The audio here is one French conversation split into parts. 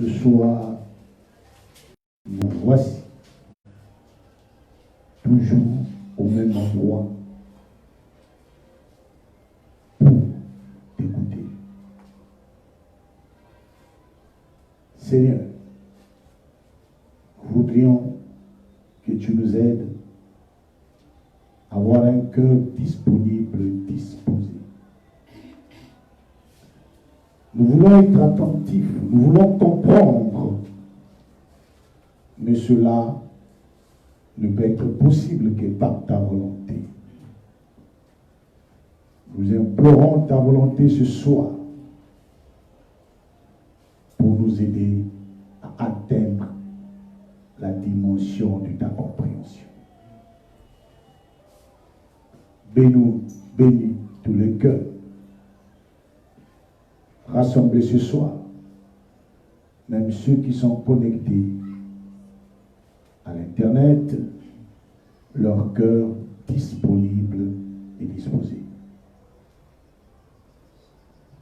ce soir, nous voici toujours au même endroit pour t'écouter. Seigneur, nous voudrions que tu nous aides à avoir un cœur disponible, disposé. Nous voulons être attentifs, nous voulons comprendre, mais cela ne peut être possible que par ta volonté. Nous implorons ta volonté ce soir pour nous aider à atteindre la dimension de ta compréhension. Bénis tous les cœurs rassemblés ce soir, même ceux qui sont connectés à l'Internet, leur cœur disponible et disposé.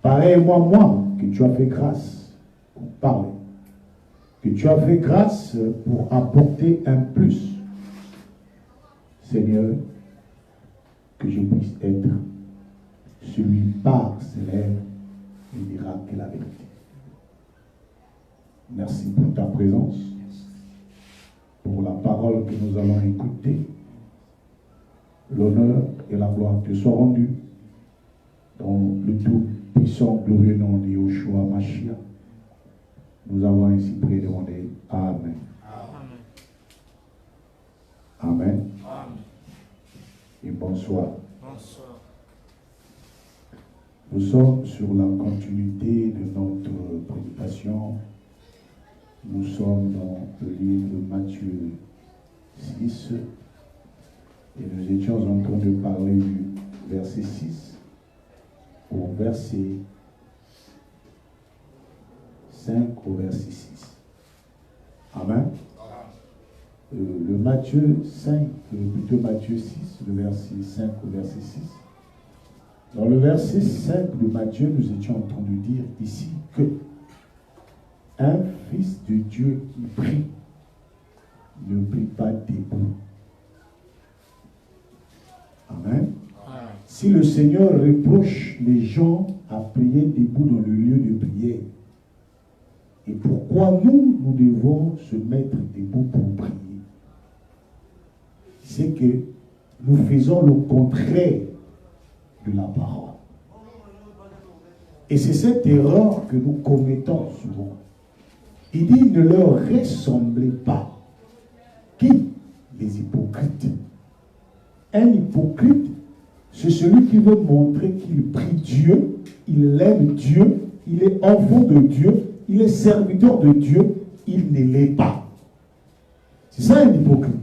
Pareil-moi, que tu as fait grâce pour parler, que tu as fait grâce pour apporter un plus. Seigneur, que je puisse être celui par ses lèvres qui dira que la vérité. Merci pour ta présence, pour la parole que nous allons écouter. L'honneur et la gloire te soient rendus dans le tout puissant glorieux nom de Yoshua Mashiach. Nous avons ainsi prié demandé. Amen. Amen. Amen. Et bonsoir. Bonsoir. Nous sommes sur la continuité de notre prédication. Nous sommes dans le livre de Matthieu 6 et nous étions en train de parler du verset 6 au verset 5 au verset 6. Amen. Le Matthieu 5, plutôt Matthieu 6, le verset 5 au verset 6. Dans le verset 5 de Matthieu, nous étions en train de dire ici que un fils de Dieu qui prie ne prie pas debout. Amen. Si le Seigneur reproche les gens à prier debout dans le lieu de prière, et pourquoi nous devons se mettre debout pour prier? C'est que nous faisons le contraire de la parole. Et c'est cette erreur que nous commettons souvent. Il dit, ne leur ressemblez pas. Qui? Les hypocrites. Un hypocrite, c'est celui qui veut montrer qu'il prie Dieu, il aime Dieu, il est enfant de Dieu, il est serviteur de Dieu, il ne l'est pas. C'est ça un hypocrite.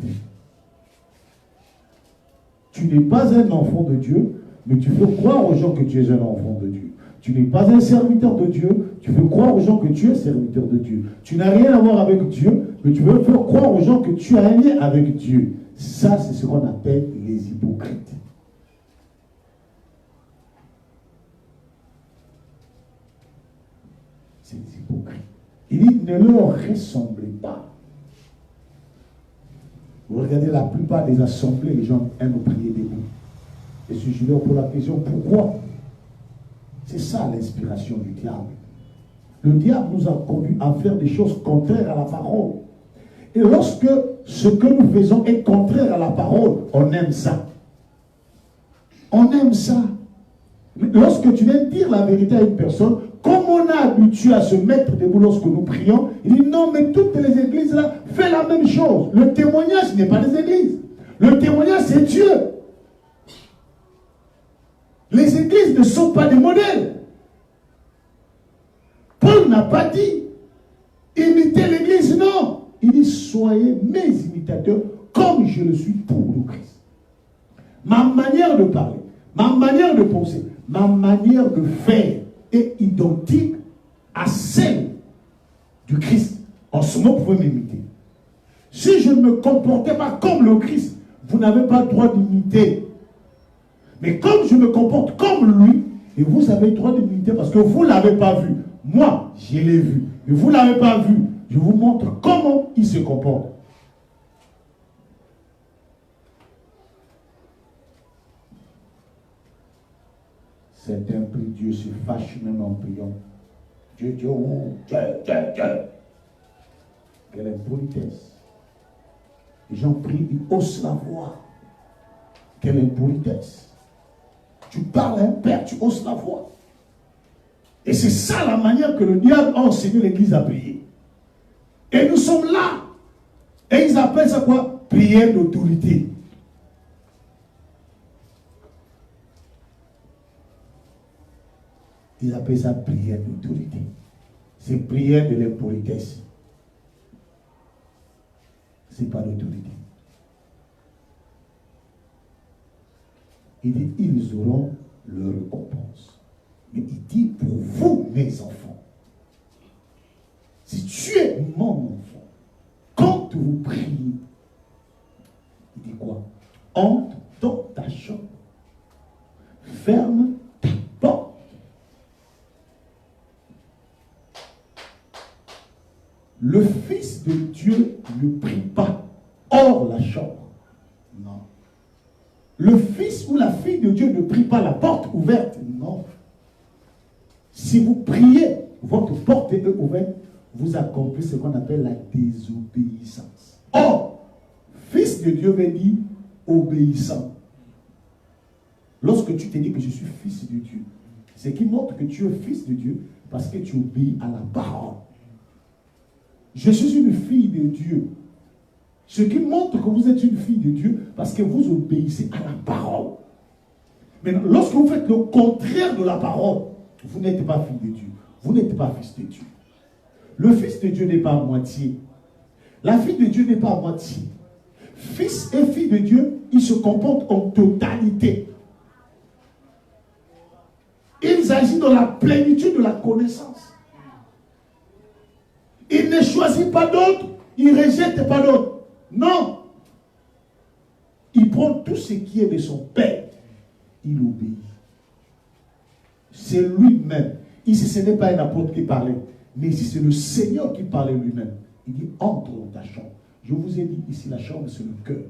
Tu n'es pas un enfant de Dieu, mais tu veux croire aux gens que tu es un enfant de Dieu. Tu n'es pas un serviteur de Dieu, tu veux croire aux gens que tu es serviteur de Dieu. Tu n'as rien à voir avec Dieu, mais tu veux faire croire aux gens que tu as un lien avec Dieu. Ça, c'est ce qu'on appelle les hypocrites. C'est des hypocrites. Il dit, ne leur ressemblez pas. Vous regardez la plupart des assemblées, les gens aiment prier debout. Et si je leur pose la question, pourquoi? C'est ça l'inspiration du diable. Le diable nous a conduits à faire des choses contraires à la parole. Et lorsque ce que nous faisons est contraire à la parole, on aime ça. On aime ça. Mais lorsque tu viens dire la vérité à une personne, comme on a habitué à se mettre debout lorsque nous prions, il dit non, mais toutes les églises là font la même chose. Le témoignage n'est pas des églises. Le témoignage, c'est Dieu. Les églises ne sont pas des modèles. Paul n'a pas dit imitez l'église, non. Il dit soyez mes imitateurs comme je le suis pour le Christ. Ma manière de parler, ma manière de penser, ma manière de faire est identique à celle du Christ. En ce moment, vous pouvez m'imiter. Si je ne me comportais pas comme le Christ, vous n'avez pas le droit d'imiter. Mais comme je me comporte comme lui, et vous avez le droit d'imiter parce que vous ne l'avez pas vu. Moi, je l'ai vu. Mais vous ne l'avez pas vu. Je vous montre comment il se comporte. Certains prient, Dieu se fâche même en priant. Dieu, Dieu, oh, Dieu, Dieu, Dieu. Quelle impolitesse. Les gens prient, ils haussent la voix. Quelle impolitesse. Tu parles à un père, tu hausses la voix. Et c'est ça la manière que le diable a enseigné l'église à prier. Et nous sommes là. Et ils appellent ça quoi? Prière d'autorité. Ils appellent ça prière d'autorité. C'est prière de l'impolitesse. C'est pas l'autorité. Il dit, ils auront leur récompense. Mais il dit, pour vous, mes enfants, si tu es mon enfant, quand vous priez, il dit quoi? Entre dans ta chambre, ferme ta porte. Le Fils de Dieu ne prie pas hors la chambre. Non. Le fils ou la fille de Dieu ne prie pas la porte ouverte. Non. Si vous priez, votre porte est ouverte, vous accomplissez ce qu'on appelle la désobéissance. Or, fils de Dieu veut dire obéissant. Lorsque tu te dis que je suis fils de Dieu, c'est qui montre que tu es fils de Dieu parce que tu obéis à la parole. Je suis une fille de Dieu. Ce qui montre que vous êtes une fille de Dieu parce que vous obéissez à la parole. Maintenant, lorsque vous faites le contraire de la parole, vous n'êtes pas fille de Dieu. Vous n'êtes pas fils de Dieu. Le fils de Dieu n'est pas à moitié. La fille de Dieu n'est pas à moitié. Fils et fille de Dieu, ils se comportent en totalité. Ils agissent dans la plénitude de la connaissance. Ils ne choisissent pas d'autres, ils ne rejettent pas d'autres. Non. Il prend tout ce qui est de son père. Il obéit. C'est lui-même. Ici, ce n'est pas un apôtre qui parlait. Mais ici, c'est le Seigneur qui parlait lui-même. Il dit, entre dans ta chambre. Je vous ai dit, ici, la chambre, c'est le cœur.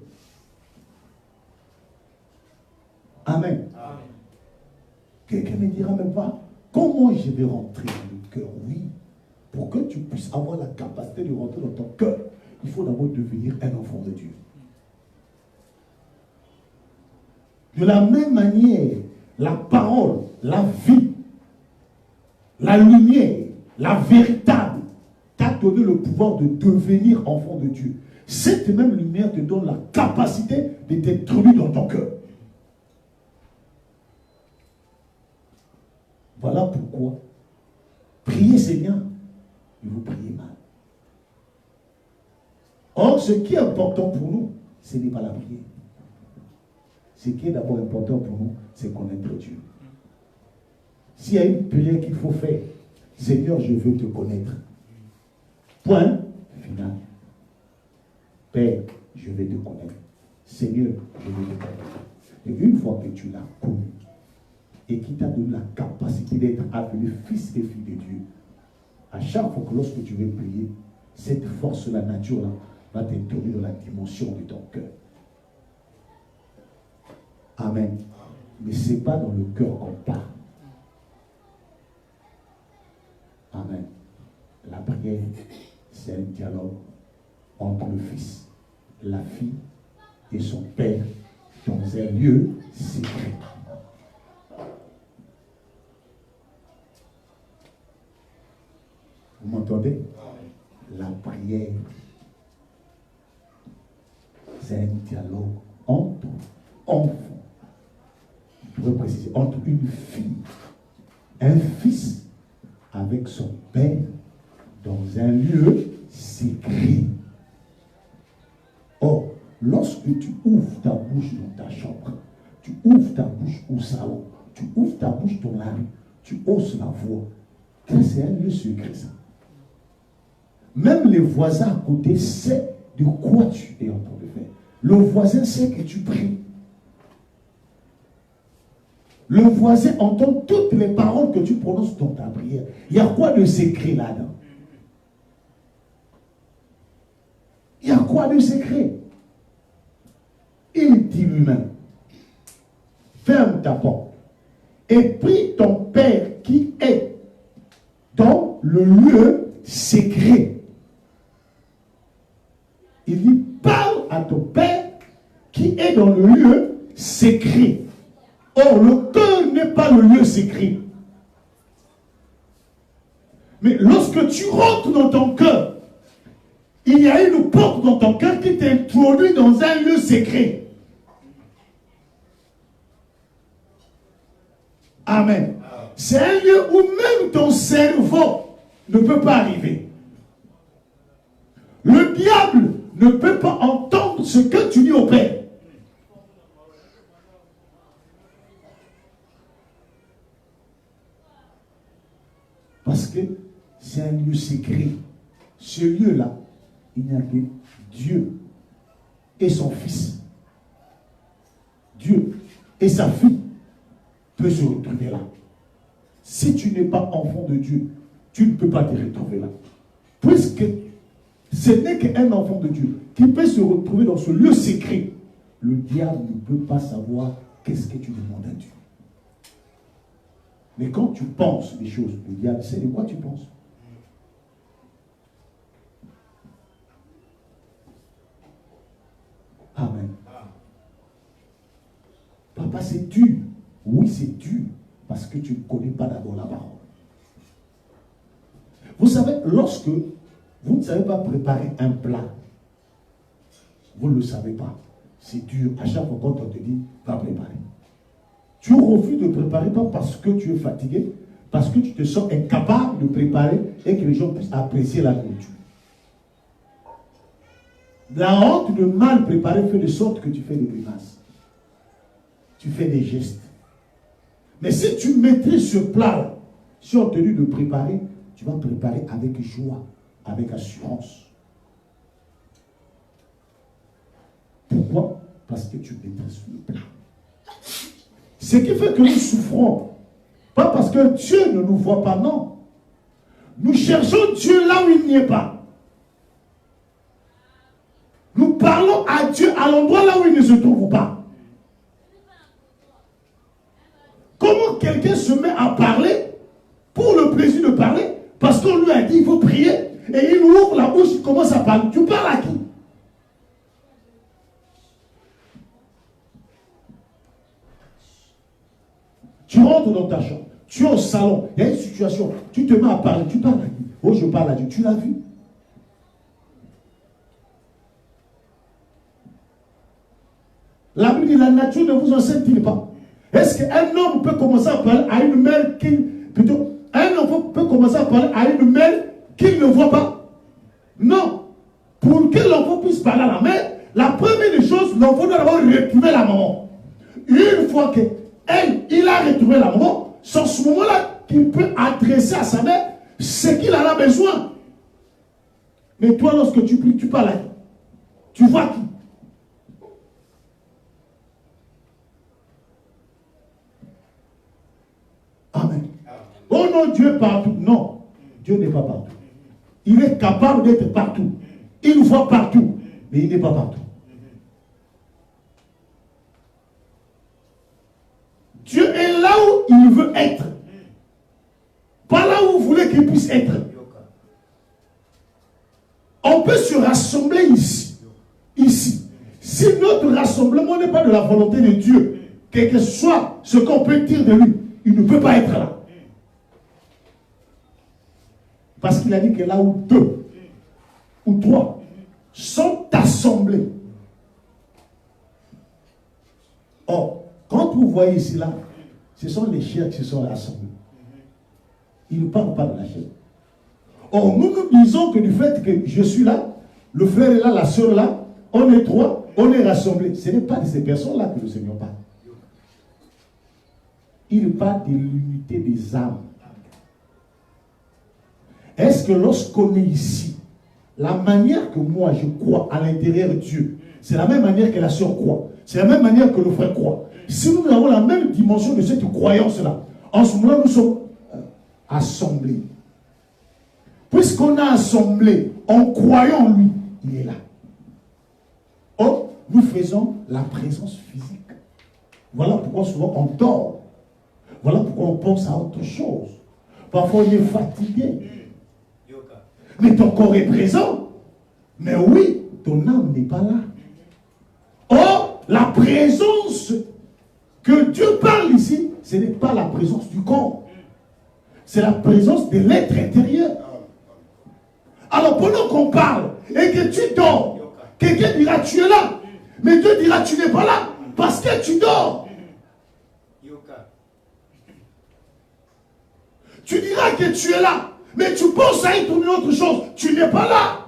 Amen. Amen. Quelqu'un me dira même pas, comment je vais rentrer dans le cœur? Oui. Pour que tu puisses avoir la capacité de rentrer dans ton cœur, il faut d'abord devenir un enfant de Dieu. De la même manière, la parole, la vie, la lumière, la véritable, t'a donné le pouvoir de devenir enfant de Dieu. Cette même lumière te donne la capacité de t'introduire dans ton cœur. Voilà pourquoi prier c'est bien, mais vous priez mal. Or, ce qui est important pour nous, ce n'est pas la prière. Ce qui est d'abord important pour nous, c'est connaître Dieu. S'il y a une prière qu'il faut faire, Seigneur, je veux te connaître. Point final. Père, je vais te connaître. Seigneur, je veux te connaître. Et une fois que tu l'as connu, et qui t'a donné la capacité d'être appelé fils et fille de Dieu, à chaque fois que lorsque tu veux prier, cette force de la nature-là va t'introduire dans la dimension de ton cœur. Amen. Mais ce n'est pas dans le cœur qu'on parle. Amen. La prière, c'est un dialogue entre le fils, la fille et son père dans un lieu secret. Vous m'entendez? La prière, c'est un dialogue entre enfants. Je pourrais préciser, entre une fille, un fils avec son père dans un lieu secret. Or, lorsque tu ouvres ta bouche dans ta chambre, tu ouvres ta bouche au salon, tu ouvres ta bouche dans la rue, tu hausses la voix, c'est un lieu secret ça. Même les voisins à côté savent de quoi tu es en train de faire. Le voisin sait que tu pries. Le voisin entend toutes les paroles que tu prononces dans ta prière. Il y a quoi de secret là-dedans? Il y a quoi de secret? Il dit lui-même, ferme ta porte et prie ton Père qui est dans le lieu secret. Il dit, parle à ton Père qui est dans le lieu secret. Or, le cœur n'est pas le lieu secret. Mais lorsque tu rentres dans ton cœur, il y a une porte dans ton cœur qui t'introduit dans un lieu secret. Amen. C'est un lieu où même ton cerveau ne peut pas arriver. Le diable ne peut pas entendre ce que tu dis au Père. Parce que c'est un lieu secret. Ce lieu-là, il n'y a que Dieu et son Fils. Dieu et sa fille peuvent se retrouver là. Si tu n'es pas enfant de Dieu, tu ne peux pas te retrouver là. Puisque ce n'est qu'un enfant de Dieu qui peut se retrouver dans ce lieu secret. Le diable ne peut pas savoir qu'est-ce que tu demandes à Dieu. Mais quand tu penses des choses, le diable sait de quoi tu penses. Amen. Papa, c'est dur. Oui, c'est dur. Parce que tu ne connais pas d'abord la parole. Vous savez, lorsque vous ne savez pas préparer un plat, vous ne le savez pas. C'est dur. À chaque fois quand on te dit, va préparer. Tu refuses de préparer pas parce que tu es fatigué, parce que tu te sens incapable de préparer et que les gens puissent apprécier la nourriture. La honte de mal préparer fait de sorte que tu fais des grimaces. Tu fais des gestes. Mais si tu maîtrises ce plat, si on te dit de préparer, tu vas préparer avec joie, avec assurance. Pourquoi? Parce que tu maîtrises le plat. Ce qui fait que nous souffrons, pas parce que Dieu ne nous voit pas, non. Nous cherchons Dieu là où il n'y est pas. Nous parlons à Dieu à l'endroit là où il ne se trouve pas. Comment quelqu'un se met à parler pour le plaisir de parler, parce qu'on lui a dit il faut prier, et il ouvre la bouche, il commence à parler. Tu parles à qui? Tu rentres dans ta chambre, tu es au salon, il y a une situation, tu te mets à parler, tu parles à qui? Oh, je parle à Dieu, tu l'as vu? La Bible dit, la nature ne vous enseigne-t-il pas? Est-ce qu'un homme peut commencer à parler à une mère un enfant peut commencer à parler à une mère qu'il ne voit pas? Non. Pour que l'enfant puisse parler à la mère, la première des choses, l'enfant doit d'abord retrouver la maman. Une fois il a retrouvé la maman, c'est en ce moment-là qu'il peut adresser à sa mère ce qu'il en a besoin. Mais toi, lorsque tu pries, tu parles à qui? Tu vois qui? Amen. Oh non, Dieu est partout. Non, Dieu n'est pas partout. Il est capable d'être partout. Il voit partout, mais il n'est pas partout. Dieu est là où il veut être. Pas là où vous voulez qu'il puisse être. On peut se rassembler ici. Ici. Si notre rassemblement n'est pas de la volonté de Dieu, quel que soit ce qu'on peut dire de lui, il ne peut pas être là. Parce qu'il a dit que là où deux ou trois sont assemblés. Or, quand vous voyez ici là, ce sont les chairs qui se sont rassemblées. Il ne parle pas de la chair. Or, nous nous disons que du fait que je suis là, le frère est là, la soeur est là, on est trois, on est rassemblés. Ce n'est pas de ces personnes-là que le Seigneur parle. Il parle de l'unité des âmes. Est-ce que lorsqu'on est ici, la manière que moi je crois à l'intérieur de Dieu, C'est la même manière que la sœur croit. C'est la même manière que le frère croit. Si nous avons la même dimension de cette croyance-là, en ce moment, nous sommes assemblés. Puisqu'on a assemblé en croyant en lui, il est là. Or, nous faisons la présence physique. Voilà pourquoi souvent on dort. Voilà pourquoi on pense à autre chose. Parfois on est fatigué. Mais ton corps est présent. Mais oui, ton âme n'est pas là. Or, la présence que Dieu parle ici, ce n'est pas la présence du corps. C'est la présence de l'être intérieur. Alors pendant qu'on parle et que tu dors, quelqu'un dira tu es là. Mais Dieu dira tu n'es pas là parce que tu dors. Tu diras que tu es là, mais tu penses à être une autre chose. Tu n'es pas là.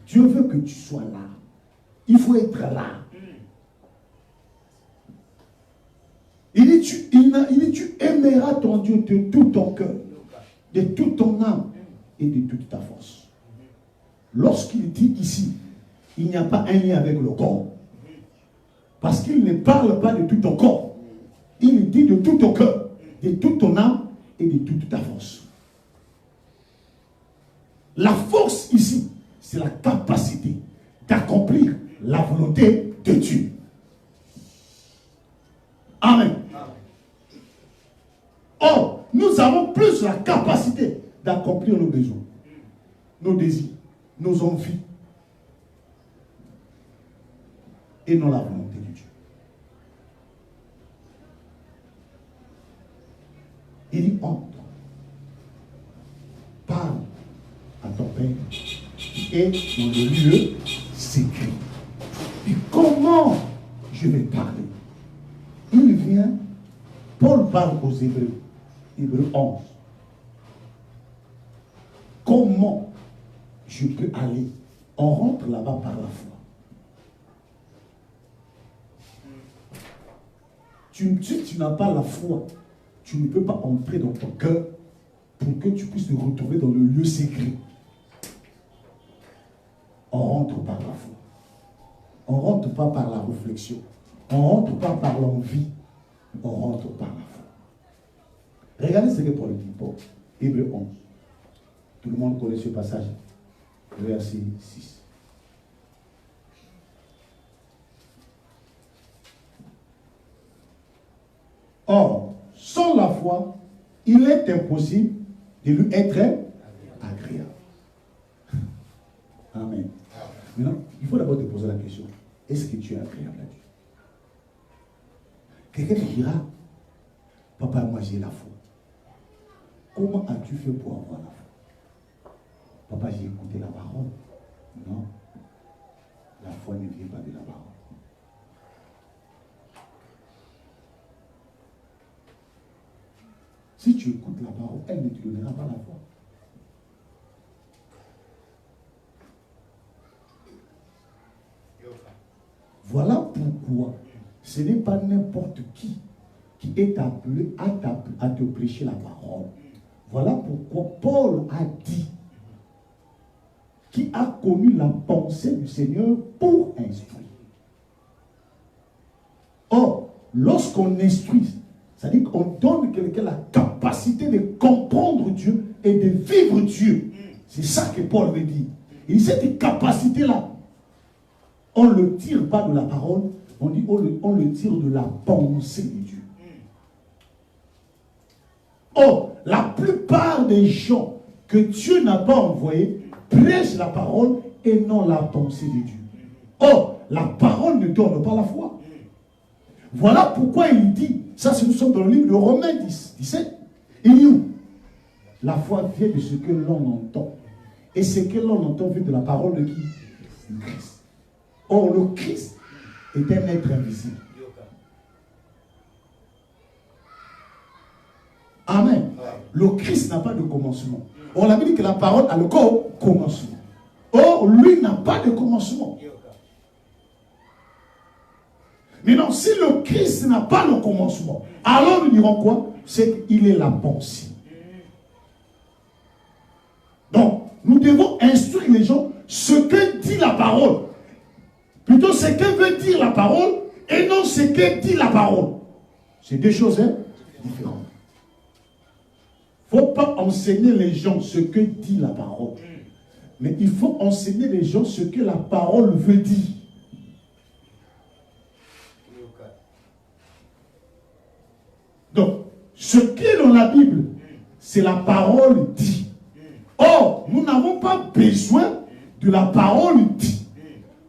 Dieu veut que tu sois là. Il faut être là. Il dit, tu aimeras ton Dieu de tout ton cœur, de toute ton âme et de toute ta force. Lorsqu'il dit ici, il n'y a pas un lien avec le corps. Parce qu'il ne parle pas de tout ton corps. Il dit de tout ton cœur, de toute ton âme et de toute ta force. La force ici, c'est la capacité d'accomplir la volonté de Dieu. Amen. Or, nous avons plus la capacité d'accomplir nos besoins, nos désirs, nos envies, et non la volonté de Dieu. Il dit entre, parle à ton Père qui est dans le lieu secret. Et comment je vais parler? Il vient, Paul parle aux Hébreux, Hébreux 11. Comment je peux aller? On rentre là-bas par la foi. Si tu n'as pas la foi, tu ne peux pas entrer dans ton cœur pour que tu puisses te retrouver dans le lieu secret. On rentre par la foi. On ne rentre pas par la réflexion. On ne rentre pas par l'envie. On rentre par la foi. Regardez ce que Paul dit. Bon, Hébreux 11. Tout le monde connaît ce passage. Verset 6. Or, sans la foi, il est impossible de lui être agréable. Amen. Maintenant, il faut d'abord te poser la question. Est-ce que tu es agréable à Dieu? Quelqu'un te dira, papa, moi j'ai la foi. Comment as-tu fait pour avoir la foi? Papa, j'ai écouté la parole. Non. La foi ne vient pas de la parole. Si tu écoutes la parole, elle ne te donnera pas la foi. Voilà pourquoi ce n'est pas n'importe qui est appelé à te prêcher la parole. Voilà pourquoi Paul a dit qui a connu la pensée du Seigneur pour instruire. Or, lorsqu'on instruit, c'est-à-dire qu'on donne quelqu'un la capacité de comprendre Dieu et de vivre Dieu. C'est ça que Paul veut dire. Et cette capacité-là, on ne le tire pas de la parole, on dit on le tire de la pensée de Dieu. Or, la plupart des gens que Dieu n'a pas envoyés prêchent la parole et non la pensée de Dieu. Or, la parole ne donne pas la foi. Voilà pourquoi il dit, ça nous sommes dans le livre de Romains 10, 17, il dit où? La foi vient de ce que l'on entend. Et ce que l'on entend vient de la parole de qui? Du Christ. Or, le Christ est un être invisible. Amen. Le Christ n'a pas de commencement. On a dit que la parole a le commencement. Or, lui n'a pas de commencement. Mais non, si le Christ n'a pas le commencement, alors nous dirons quoi? C'est qu'il est la pensée. les gens ce que dit la parole. Plutôt ce que veut dire la parole et non ce que dit la parole. C'est deux choses différentes. Il ne faut pas enseigner les gens ce que dit la parole. Mais il faut enseigner les gens ce que la parole veut dire. Donc, ce qui est dans la Bible, c'est la parole dit. Or, nous n'avons pas besoin de la parole dit.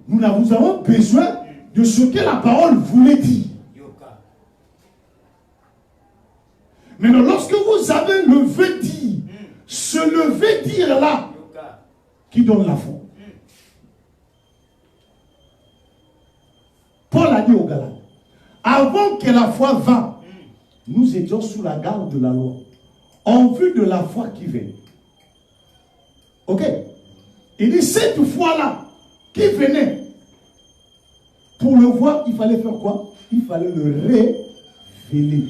Nous avons besoin de ce que la parole voulait dire. Maintenant, lorsque vous avez le veut dire, ce le veut dire là, qui donne la foi. Paul a dit aux Galates, avant que la foi vint, nous étions sous la garde de la loi, en vue de la foi qui vient. Ok? Il dit, cette foi-là, qui venait, pour le voir, il fallait faire quoi? Il fallait le révéler.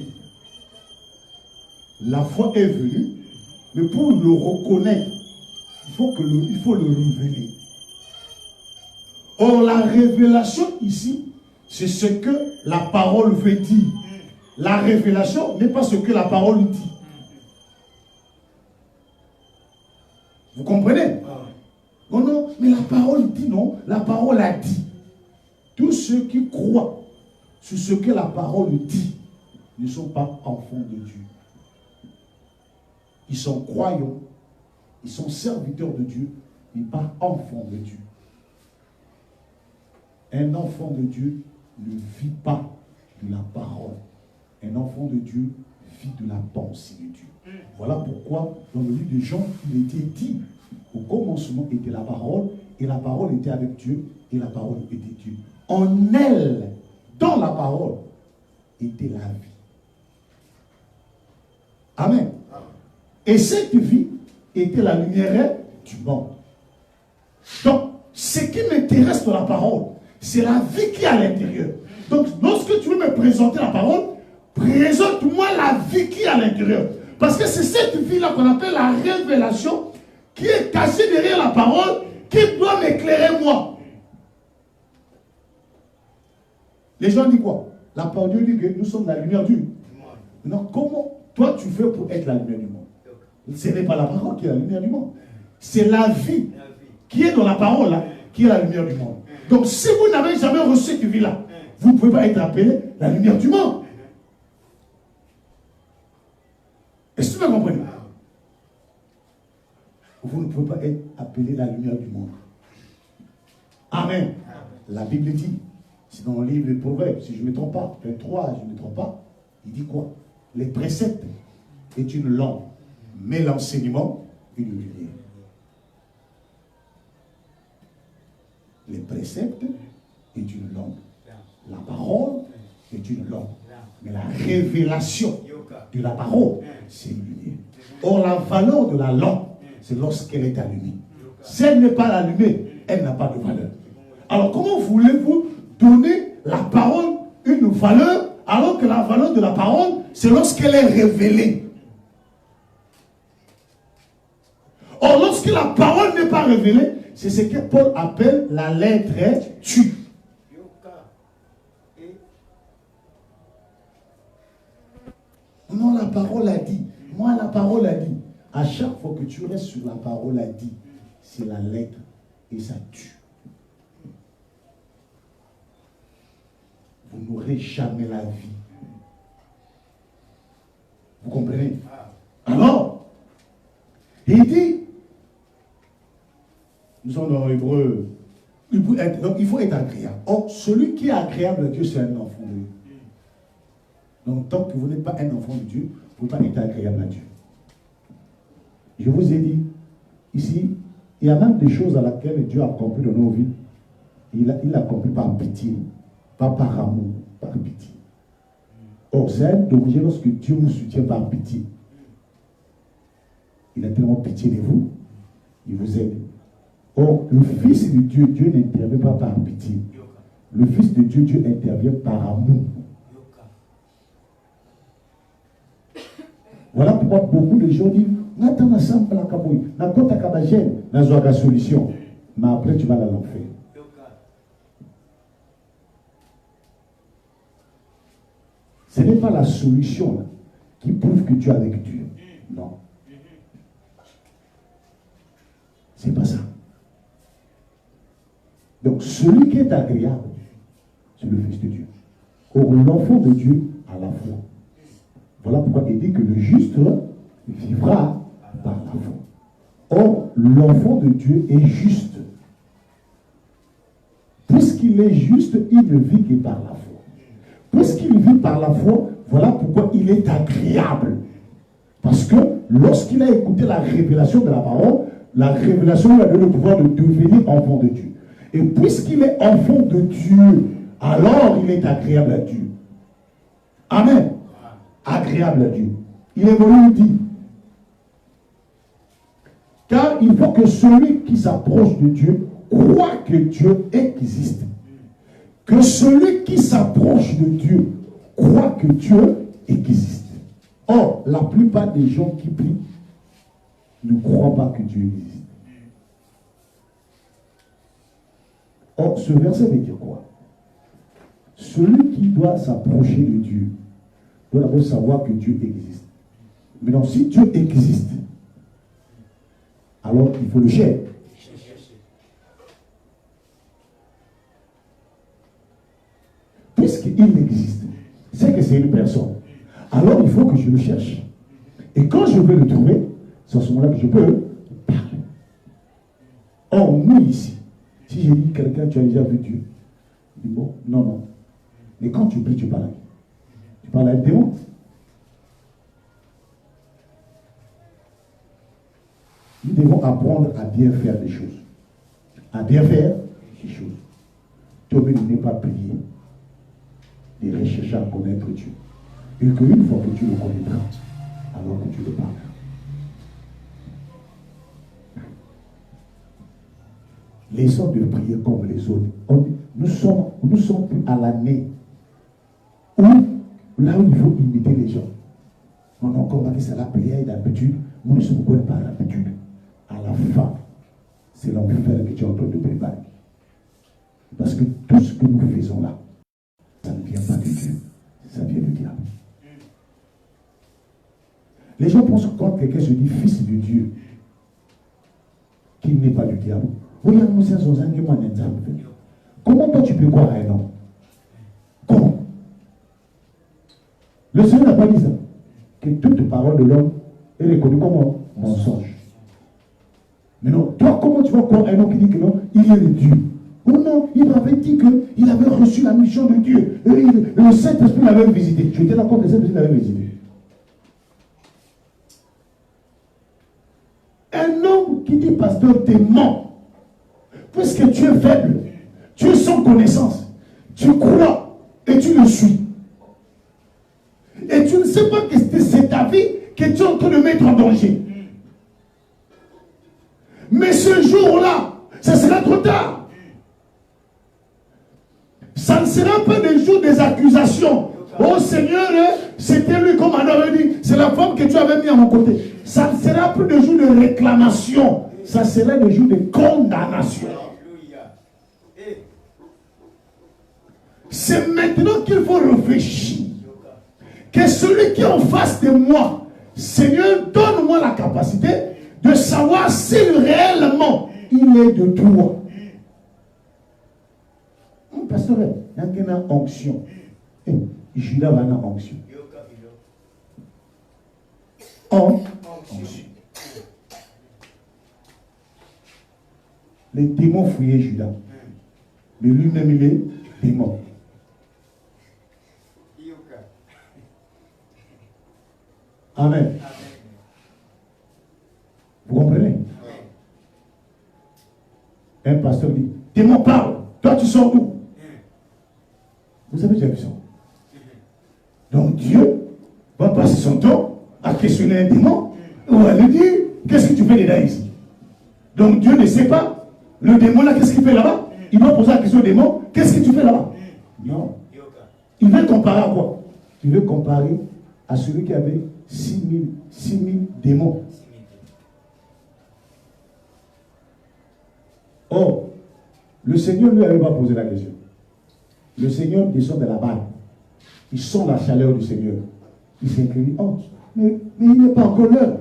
La foi est venue, mais pour le reconnaître, il faut le révéler. Or, la révélation ici, c'est ce que la parole veut dire. La révélation n'est pas ce que la parole dit. Vous comprenez? Non, non, mais la parole dit non, la parole a dit. Tous ceux qui croient sur ce que la parole dit ne sont pas enfants de Dieu. Ils sont croyants, ils sont serviteurs de Dieu, mais pas enfants de Dieu. Un enfant de Dieu ne vit pas de la parole. Un enfant de Dieu vit de la pensée de Dieu. Voilà pourquoi, dans le livre de Jean, il était dit, au commencement était la parole, et la parole était avec Dieu, et la parole était Dieu. En elle, dans la parole, était la vie. Amen. Et cette vie était la lumière du monde. Donc, ce qui m'intéresse dans la parole, c'est la vie qui est à l'intérieur. Donc, lorsque tu veux me présenter la parole, présente-moi la vie qui est à l'intérieur. Parce que c'est cette vie-là qu'on appelle la révélation qui est cachée derrière la parole qui doit m'éclairer moi. Les gens disent quoi? La parole de Dieu dit que nous sommes la lumière du monde. Maintenant, comment toi tu fais pour être la lumière du monde? Ce n'est pas la parole qui est la lumière du monde. C'est la vie qui est dans la parole là, qui est la lumière du monde. Donc si vous n'avez jamais reçu cette vie-là, vous ne pouvez pas être appelé la lumière du monde. Est-ce que vous comprenez? Vous ne pouvez pas être appelé la lumière du monde. Amen. La Bible dit, c'est dans le livre des Proverbes, si je ne me trompe pas, 23, je ne me trompe pas, il dit quoi? Les préceptes est une lampe, mais l'enseignement, une lumière. Les préceptes est une lampe. La parole est une lampe. Mais la révélation de la parole, c'est une lumière. Or, la valeur de la lampe, c'est lorsqu'elle est allumée. Si elle n'est pas allumée, elle n'a pas de valeur. Alors, comment voulez-vous donner la parole une valeur, alors que la valeur de la parole, c'est lorsqu'elle est révélée? Or, lorsque la parole n'est pas révélée, c'est ce que Paul appelle la lettre tu. Non, la parole a dit. Moi, la parole a dit. À chaque fois que tu restes sur la parole a dit, c'est la lettre et ça tue. Vous n'aurez jamais la vie. Vous comprenez? Alors, il dit, nous sommes dans l'hébreu, donc il faut être agréable. Or, celui qui est agréable à Dieu, c'est un enfant de Dieu. Donc, tant que vous n'êtes pas un enfant de Dieu, vous ne pouvez pas être agréable à Dieu. Je vous ai dit, ici, il y a même des choses à laquelle Dieu a accompli dans nos vies. Il a accompli par pitié, pas par amour, par pitié. Or, c'est un danger lorsque Dieu vous soutient par pitié. Il a tellement pitié de vous, il vous aide. Or, le Fils de Dieu, Dieu n'intervient pas par pitié. Le Fils de Dieu, Dieu intervient par amour. Voilà pourquoi beaucoup de gens disent, n'attends ensemble la kabouille, n'attends ta kabagène, n'a pas de solution. Mais après, tu vas aller à l'enfer. Ce n'est pas la solution là, qui prouve que tu es avec Dieu. Non. C'est pas ça. Donc, celui qui est agréable, c'est le Fils de Dieu. Or, l'enfant de Dieu a la foi. Voilà pourquoi il dit que le juste vivra par la foi. Or, l'enfant de Dieu est juste. Puisqu'il est juste, il ne vit que par la foi. Puisqu'il vit par la foi, voilà pourquoi il est agréable. Parce que lorsqu'il a écouté la révélation de la parole, la révélation lui a donné le pouvoir de devenir enfant de Dieu. Et puisqu'il est enfant de Dieu, alors il est agréable à Dieu. Amen. Agréable à Dieu. Il évolue, il dit. Car il faut que celui qui s'approche de Dieu croit que Dieu existe. Que celui qui s'approche de Dieu croit que Dieu existe. Or, la plupart des gens qui prient ne croient pas que Dieu existe. Or, ce verset veut dire quoi? Celui qui doit s'approcher de Dieu doit d'abord savoir que Dieu existe. Maintenant, si Dieu existe, alors il faut le chercher. Puisqu'il existe, c'est que c'est une personne. Alors il faut que je le cherche. Et quand je vais le trouver, c'est à ce moment-là que je peux parler. Or, nous ici, si je dis quelqu'un, tu as déjà vu Dieu, il dit bon, non, non. Mais quand tu pries, tu parles à qui? Tu parles à un démon. Nous devons apprendre à bien faire des choses. À bien faire des choses. Toi, ne n'est pas prier, de rechercher à connaître Dieu. Et qu'une fois que tu le connaîtras, alors que tu le parles. Les hommes de prier comme les autres. Nous sommes plus à l'année où, là où il faut imiter les gens. On a encore marqué ça la prière d'habitude. Nous ne sommes pas par l'habitude. À la fin, c'est l'enfer que tu es en train de préparer. Parce que tout ce que nous faisons là, ça ne vient pas de Dieu, ça vient du diable. Les gens pensent que quand quelqu'un se dit fils de Dieu, qu'il n'est pas du diable. Comment toi tu peux croire à un homme? Comment? Le Seigneur n'a pas dit ça. Que toute parole de l'homme est reconnue comme un mensonge. Mais non, toi, comment tu vas croire un homme qui dit que non, il est le Dieu? Oh non, il m'avait dit qu'il avait reçu la mission de Dieu. Et le Saint-Esprit l'avait visité. Je étais d'accord que le Saint-Esprit l'avait visité. Un homme qui dit pasteur te ment. Puisque tu es faible, tu es sans connaissance, tu crois et tu le suis. Et tu ne sais pas que c'est ta vie que tu es en train de mettre en danger. Mais ce jour-là, ça sera trop tard. Ça ne sera pas le jour des accusations. Oh Seigneur, c'était lui comme on avait dit, c'est la femme que tu avais mis à mon côté. Ça ne sera plus le jour de réclamation, ça sera le jour de condamnation. C'est maintenant qu'il faut réfléchir. Que celui qui est en face de moi, Seigneur, donne-moi la capacité de savoir si réellement il est de toi. Pasteur, il y a une onction. Judas va en onction. Onction. Les démons fouillaient Judas. Mais lui-même, il est démon. Amen. Vous comprenez? Un pasteur dit, démon parle, toi tu sors d'où? Vous avez déjà vu ça? Donc Dieu va passer son temps à questionner un démon ou à lui dire, qu'est-ce que tu fais dedans ici? Donc Dieu ne sait pas, le démon là, qu'est-ce qu'il fait là-bas? Il va poser la question au démon, qu'est-ce que tu fais là-bas? Non. Il veut comparer à quoi? Il veut comparer à celui qui avait 6000 démons. Oh, le Seigneur ne lui avait pas posé la question. Le Seigneur descend de la barque. Il sent la chaleur du Seigneur. Il s'incline. Oh, mais il n'est pas encore l'heure.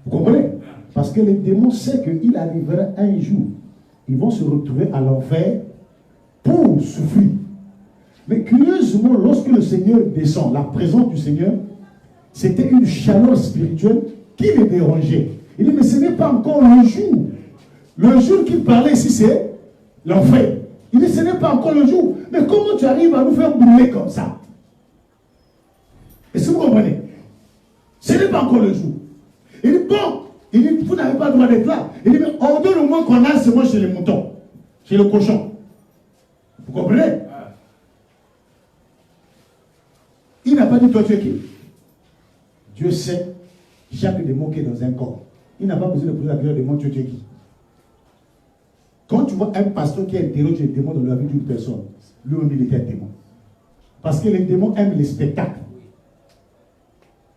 Vous comprenez? Parce que les démons savent qu'il arrivera un jour. Ils vont se retrouver à l'enfer pour souffrir. Mais curieusement, lorsque le Seigneur descend, la présence du Seigneur, c'était une chaleur spirituelle qui les dérangeait. Il dit, mais ce n'est pas encore le jour. Le jour qu'il parlait ici, c'est l'enfer. Il dit, ce n'est pas encore le jour. Mais comment tu arrives à nous faire brûler comme ça? Est-ce que vous comprenez? Ce n'est pas encore le jour. Il dit, bon, il dit, vous n'avez pas le droit d'être là. Il dit, mais ordonne-moi qu'on aille seulement chez les moutons, chez le cochon. Vous comprenez? Il n'a pas dit, toi tu es qui? Dieu sait chaque démon qui est dans un corps. Il n'a pas besoin de poser la question au démon, tu es qui? Quand tu vois un pasteur qui interroge les démons dans la vie d'une personne, lui-même il était un démon. Parce que les démons aiment les spectacles.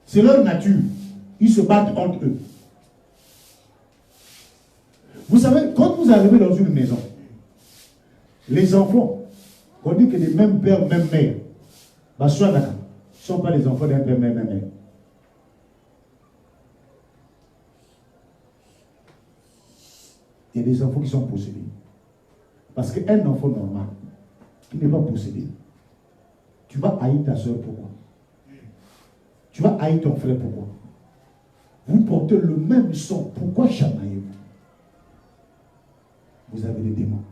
C'est leur nature. Ils se battent entre eux. Vous savez, quand vous arrivez dans une maison, les enfants, on dit que les mêmes pères, même mères, bah, soit d'accord, ne sont pas les enfants d'un père, même mère. Il y a des enfants qui sont possédés. Parce qu'un enfant normal, qui n'est pas possédé, tu vas haïr ta soeur pourquoi? Tu vas haïr ton frère pourquoi? Vous portez le même sang, pourquoi chamaillez-vous? Vous avez des démons.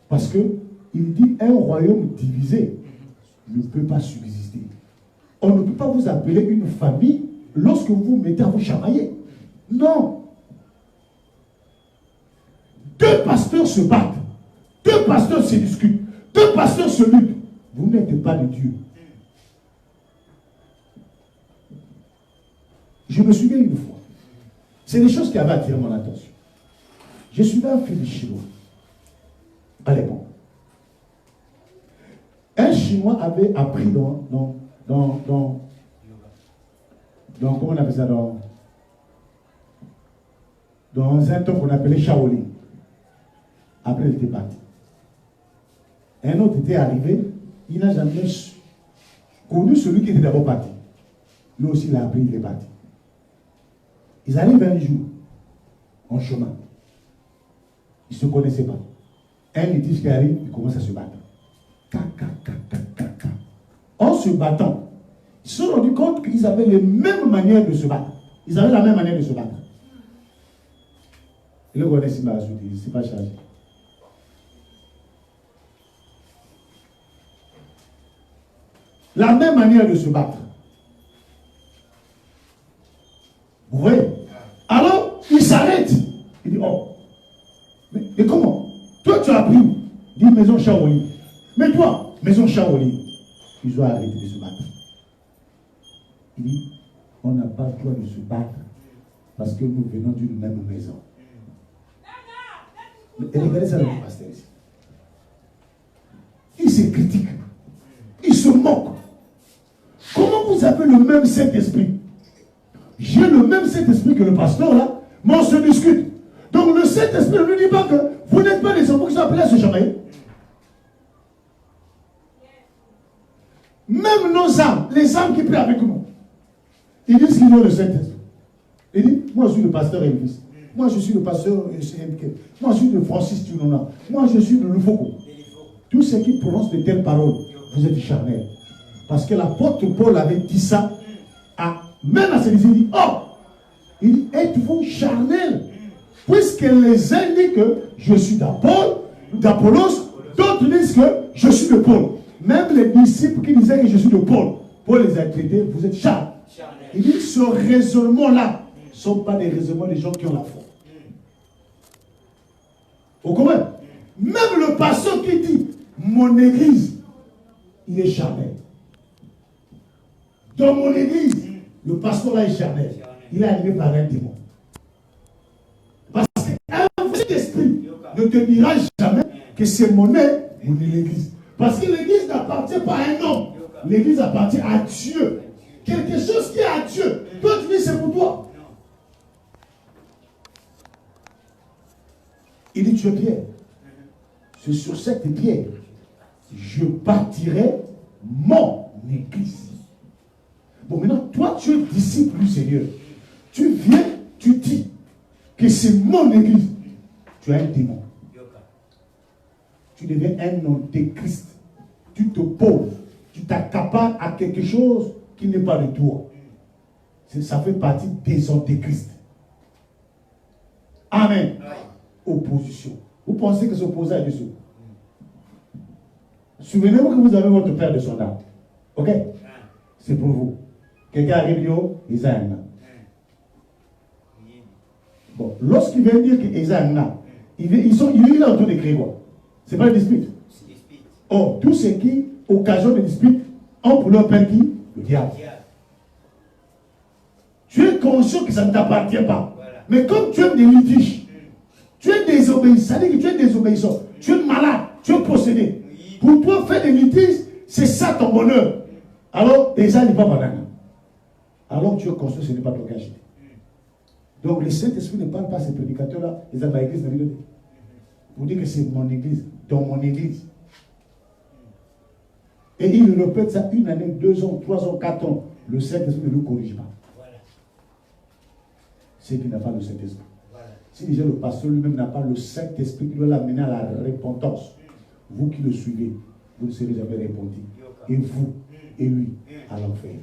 Parce que il dit un royaume divisé ne peut pas subsister. On ne peut pas vous appeler une famille lorsque vous vous mettez à vous chamailler. Non. Deux pasteurs se battent. Deux pasteurs se discutent. Deux pasteurs se luttent. Vous n'êtes pas de Dieu. Je me souviens une fois. C'est des choses qui avaient attiré mon attention. Je suis un film chinois. À l'époque. Un Chinois avait appris dans comment on appelle ça, dans un temps qu'on appelait Shaolin. Après, il était parti. Un autre était arrivé, il n'a jamais connu celui qui était d'abord parti. Lui aussi, il a appris, il est parti. Ils arrivent un jour, en chemin. Ils ne se connaissaient pas. Un litige qui arrive, ils commencent à se battre. En se battant, ils se sont rendus compte qu'ils avaient les mêmes manières de se battre. Ils avaient la même manière de se battre. Et le gars ici m'a ajouté, il ne s'est pas chargé. La même manière de se battre. Vous voyez? Alors, il s'arrête. Il dit, oh, mais comment? Toi, tu as appris. Dit maison Shaolin. Mais toi, maison Shaolin. Ils ont arrêté de se battre. Il dit, on n'a pas le droit de se battre parce que nous venons d'une même maison. Et regardez ça dans le pasteur ici. Il se critique. Il se moque. Comment vous avez le même Saint-Esprit? J'ai le même Saint-Esprit que le pasteur là, mais on se discute. Donc le Saint-Esprit ne lui dit pas que vous n'êtes pas les enfants qui sont appelés à se chamailler. Même nos âmes, les âmes qui prient avec nous, ils disent qu'ils ont le Saint-Esprit. Il dit, moi je suis le pasteur Elvis. Moi je suis le pasteur CMK. Moi je suis de Francis Tunona. Moi je suis de Lufoko. Tous ceux qui prononcent de telles paroles, vous êtes charnels. Parce que l'apôtre Paul avait dit ça, même à celui-ci, il dit, oh, il dit, êtes-vous charnels? Puisque les uns disent que je suis d'Apollos, d'autres disent que je suis de Paul. Même les disciples qui disaient que je suis de Paul, Paul les a traités, vous êtes charnels. Il dit, ce raisonnement-là ne sont pas des raisonnements des gens qui ont la foi. Au commun, même le pasteur qui dit, mon église, il est charnel. Dans mon église, le pasteur là est charnel. Il est animé par un démon. Parce qu'un vrai esprit ne te dira jamais que c'est mon église. Parce que l'église n'appartient pas à un homme. L'église appartient à Dieu. Quelque chose qui est à Dieu. Toi tu dis c'est pour toi. Il dit, tu es pierre. C'est sur cette pierre, je bâtirai mon église. Bon, maintenant, toi, tu es disciple du Seigneur. Tu viens, tu dis que c'est mon église. Tu as un démon. Tu deviens un antéchrist. Tu te poses. Tu t'accapares à quelque chose qui n'est pas de toi. Ça fait partie des antéchrists. Amen. Opposition. Vous pensez que s'opposer à Dieu? Souvenez-vous que vous avez votre père de son âme. Ok? C'est pour vous. Quelqu'un arrive et dit, bon, lorsqu'il vient dire qu'Esaïna, il est en train d'écrire quoi? C'est pas une dispute. Or, tout ce qui occasionne des disputes ont pour leur père qui? Le diable. Tu es conscient que ça ne t'appartient pas. Voilà. Mais comme tu aimes des litiges, tu es désobéissant, ça veut dire que tu es désobéissant, tu es malade, tu es possédé. Pour toi, faire des litiges, c'est ça ton bonheur. Alors, Esaïe n'est pas banane. Alors tu es conscient que ce n'est pas ton cas. Donc le Saint-Esprit ne parle pas à ces prédicateurs-là, ils ont pas l'église de l'île. Vous dites que c'est mon église, dans mon église. Et il répète ça 1 année, 2 ans, 3 ans, 4 ans. Le Saint-Esprit ne le corrige pas. Voilà. C'est qu'il n'a pas le Saint-Esprit. Voilà. Si déjà le pasteur lui-même n'a pas le Saint-Esprit qui doit l'amener à la repentance, vous qui le suivez, vous ne serez jamais répondus. Et vous, et lui, à l'enfer.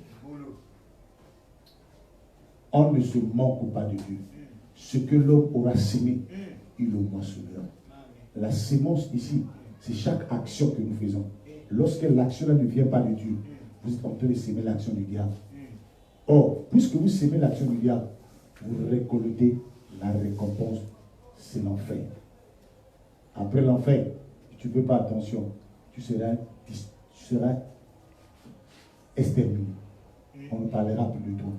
On ne se manque pas de Dieu. Ce que l'homme aura sémé, il le moissonnera. La sémence ici, c'est chaque action que nous faisons. Lorsque l'action ne vient pas de Dieu, vous êtes en train de s'aimer l'action du diable. Or, puisque vous s'aimez l'action du diable, vous récoltez la récompense, c'est l'enfer. Après l'enfer, si tu ne fais pas attention, tu seras exterminé. On ne parlera plus de toi.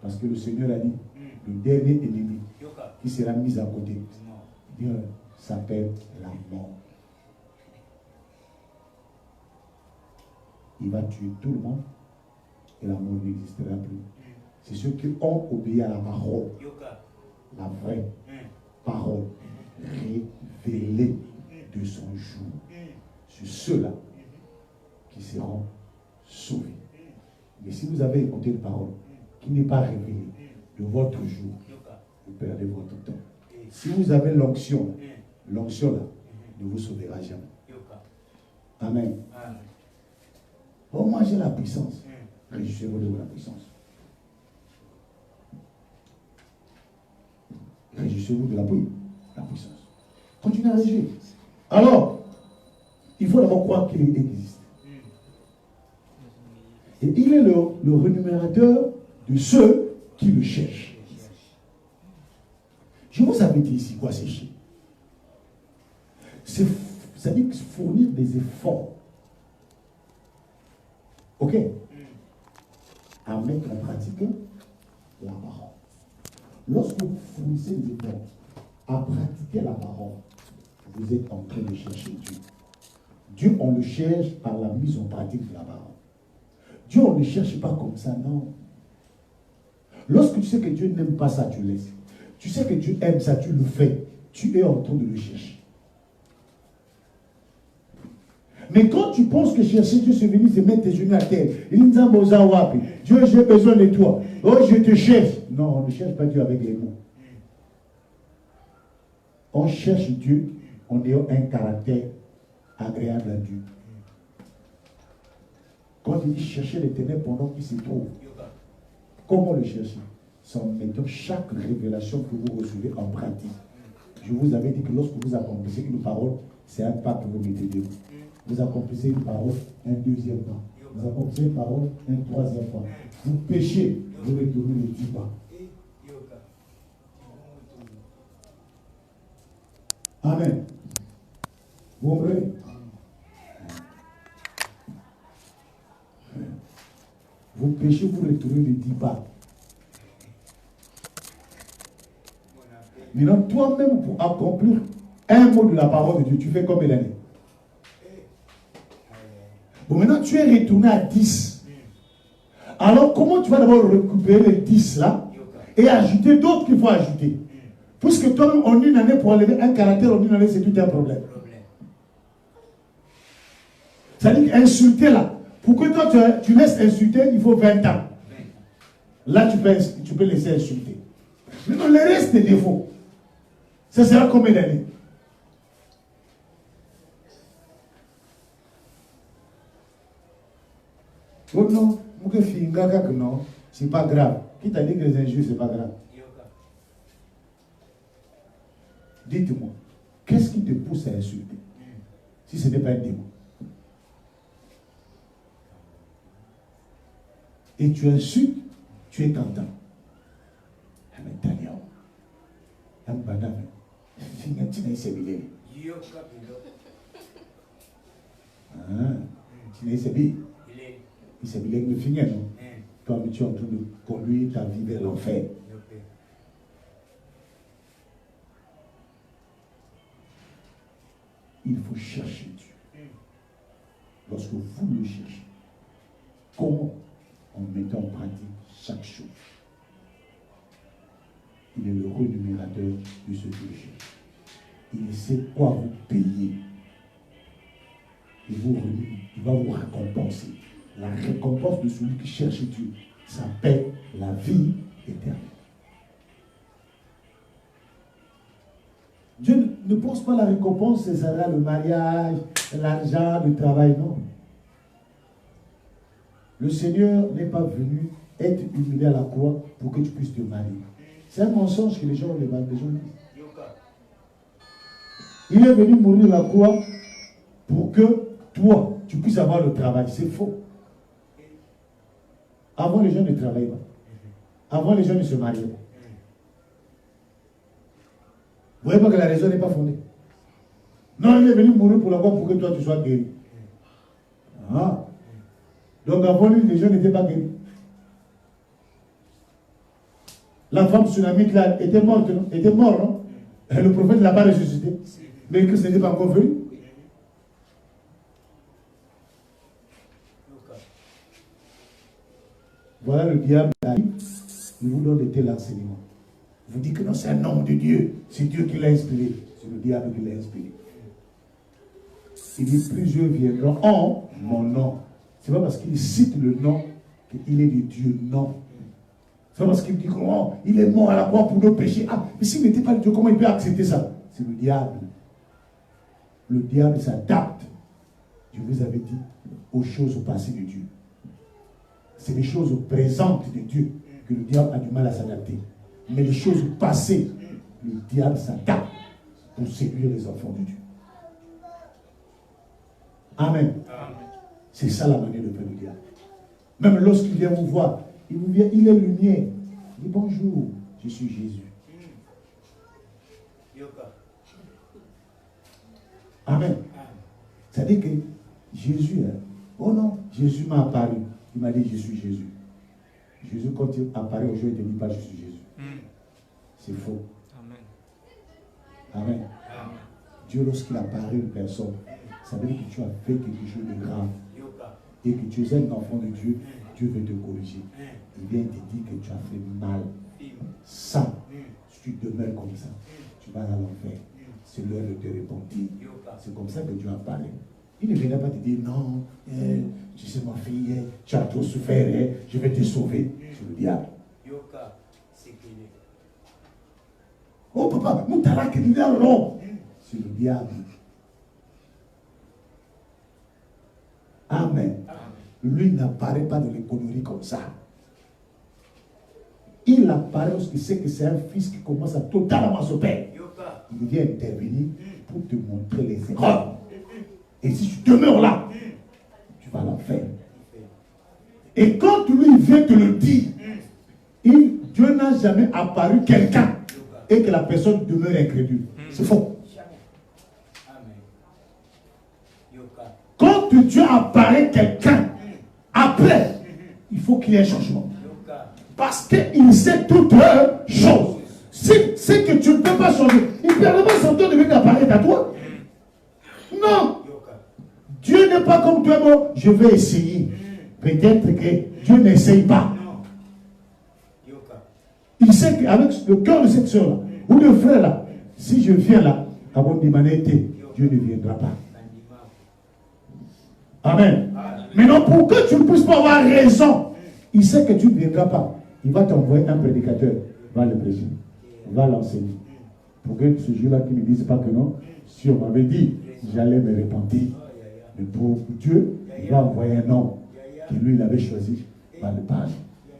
Parce que le Seigneur a dit, le dernier ennemi qui sera mis à côté, Dieu s'appelle la mort. Il va tuer tout le monde et la mort n'existera plus. C'est ceux qui ont obéi à la parole, la vraie parole révélée de son jour. C'est ceux-là qui seront sauvés. Mais si vous avez écouté une parole qui n'est pas révélée de votre jour, vous perdez votre temps. Si vous avez l'onction là ne vous sauvera jamais. Amen. Oh, moi j'ai la puissance. Réjouissez-vous de la puissance. Réjouissez-vous de la puissance. Continuez à réjouir. Alors, il faut d'abord croire qu'il existe. Et il est le rémunérateur de ceux qui le cherchent. Je vous avais dit ici quoi chercher. Ça veut dire fournir des efforts. Ok? À mettre en pratique la parole. Lorsque vous fournissez des efforts à pratiquer la parole, vous êtes en train de chercher Dieu. Dieu, on le cherche par la mise en pratique de la parole. Dieu, on ne le cherche pas comme ça, non. Lorsque tu sais que Dieu n'aime pas ça, tu laisses. Tu sais que Dieu aime ça, tu le fais. Tu es en train de le chercher. Mais quand tu penses que chercher Dieu, c'est venir se mettre tes genoux à terre. Il dit, Dieu, j'ai besoin de toi. Oh, je te cherche. Non, on ne cherche pas Dieu avec les mots. On cherche Dieu en ayant un caractère agréable à Dieu. Quand il dit chercher l'Éternel pendant qu'il se trouve, comment le chercher? C'est en mettant chaque révélation que vous recevez en pratique. Je vous avais dit que lorsque vous accomplissez une parole, c'est un pas que vous mettez devant. Vous accomplissez une parole, un deuxième pas. Vous accomplissez une parole, un troisième pas. Vous péchez, vous retournez les 10 pas. Amen. Vous comprenez? Vous péchez, vous retournez les 10 pas. Maintenant, toi-même, pour accomplir un mot de la parole de Dieu, tu fais combien d'années? Bon, maintenant, tu es retourné à 10. Alors, comment tu vas d'abord récupérer les 10 là et ajouter d'autres qu'il faut ajouter? Puisque toi-même, en une année, pour enlever un caractère en une année, c'est tout un problème. C'est-à-dire qu'insulter là, pour que toi tu laisses insulter, il faut 20 ans. Là, tu peux laisser insulter. Mais non, le reste des défauts, ça sera combien d'années? Oh non, non, c'est pas grave. Qui t'a dit que les injures, c'est pas grave? Dites-moi, qu'est-ce qui te pousse à insulter? Si ce n'est pas un démon. Et tu insultes, tu es content. Mais Daniel, comme tu es en train de conduire ta vie vers l'enfer. Il faut chercher Dieu. Lorsque vous le cherchez, comment? En mettant en pratique chaque chose. Il est le rémunérateur de ce que je cherche. Il sait quoi vous payer. Il va vous récompenser. La récompense de celui qui cherche Dieu s'appelle la vie éternelle. Dieu ne pense pas la récompense, ce sera le mariage, l'argent, le travail, non. Le Seigneur n'est pas venu être humilié à la croix pour que tu puisses te marier. C'est un mensonge que les gens disent. Il est venu mourir à la croix pour que toi, tu puisses avoir le travail. C'est faux. Avant, les gens ne travaillaient pas. Avant, les gens ne se mariaient pas. Vous voyez pas que la raison n'est pas fondée. Non, il est venu mourir pour la croix pour que toi, tu sois guéri. Ah. Donc avant lui, les gens n'étaient pas guéris. La femme tsunamite là était morte, non? Était mort, non? Et le prophète ne l'a pas ressuscité. Mais que ce n'était pas encore venu. Voilà le diable arrive, il vous donne de tels enseignements. Vous dites que non, c'est un homme de Dieu. C'est Dieu qui l'a inspiré. C'est le diable qui l'a inspiré. Il dit, plusieurs viendront en mon nom. C'est pas parce qu'il cite le nom qu'il est de Dieu, non. C'est pas parce qu'il dit qu'il est mort à la croix pour nos péchés. Ah, mais s'il n'était pas de Dieu, comment il peut accepter ça? C'est le diable. Le diable s'adapte, je vous avais dit, aux choses au passé de Dieu. C'est les choses présentes de Dieu que le diable a du mal à s'adapter. Mais les choses passées, le diable s'adapte pour séduire les enfants de Dieu. Amen. Amen. C'est ça la manière de faire le diable. Même lorsqu'il vient vous voir, il est lumière. Il dit bonjour, je suis Jésus. Amen. C'est-à-dire que Jésus, oh non, Jésus m'a apparu. Il m'a dit je suis Jésus. Jésus, quand il apparaît aux gens, il ne dit pas je suis Jésus. C'est faux. Amen. Amen. Amen. Dieu, lorsqu'il apparaît une personne, ça veut dire que tu as fait quelque chose de grave. Et que tu es un enfant de Dieu, Dieu veut te corriger. Il vient te dire que tu as fait mal. Ça, si tu demeures comme ça, tu vas à l'enfer. C'est l'heure de te repentir. C'est comme ça que Dieu apparaît. Il ne viendra pas te dire non, tu sais ma fille, tu as trop souffert, je vais te sauver. C'est le diable. Oh papa, nous t'as que non. C'est le diable. Amen. Lui n'apparaît pas dans les conneries comme ça. Il apparaît lorsqu'il sait que c'est un fils qui commence à totalement se perdre. Il vient intervenir pour te montrer les erreurs. Et si tu demeures là, tu vas l'enfer. Et quand lui vient te le dire, Dieu n'a jamais apparu quelqu'un et que la personne demeure incrédule. C'est faux. Quand Dieu apparaît quelqu'un, après, il faut qu'il y ait un changement. Parce qu'il sait toutes choses. Si c'est que tu ne peux pas changer, il ne perdra pas son temps de venir apparaître à toi. Non. Dieu n'est pas comme toi, bon, je vais essayer. Peut-être que Dieu n'essaye pas. Il sait qu'avec le cœur de cette soeur-là, Ou le frère là, si je viens là, avant d'humanité, Dieu ne viendra pas. Amen. Maintenant, pour que tu ne puisses pas avoir raison, il sait que tu ne viendras pas. Il va t'envoyer un prédicateur, va le prêcher, va l'enseigner. Pour que ce jour-là, tu ne dises pas que non, si on m'avait dit, j'allais me repentir. Mais pour Dieu, il va envoyer un homme que lui, il avait choisi, va le parler.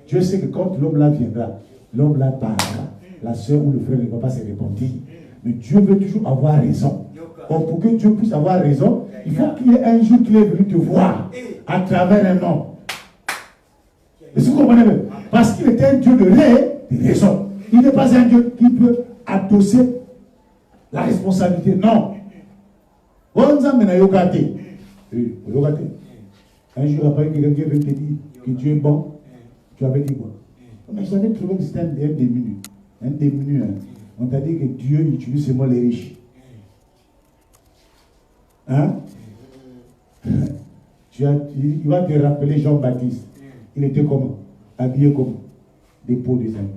Dieu sait que quand l'homme là viendra, l'homme là parlera. La soeur ou le frère ne va pas se repentir. Mais Dieu veut toujours avoir raison. Or, pour que Dieu puisse avoir raison, il faut qu'il y ait un jour qu'il est venu te voir à travers un homme. Est-ce que vous comprenez bien? Parce qu'il était un Dieu de raison. Il n'est pas un Dieu qui peut adosser la responsabilité. Non. Un jour après, quelqu'un veut te dire que Dieu est bon. Tu avais dit quoi? Mais j'avais trouvé que c'était un déminu. Un déminu. Hein. On t'a dit que Dieu utilise seulement les riches. Hein? Il va te rappeler Jean-Baptiste. Il était comment? Habillé comment? Des peaux des amis.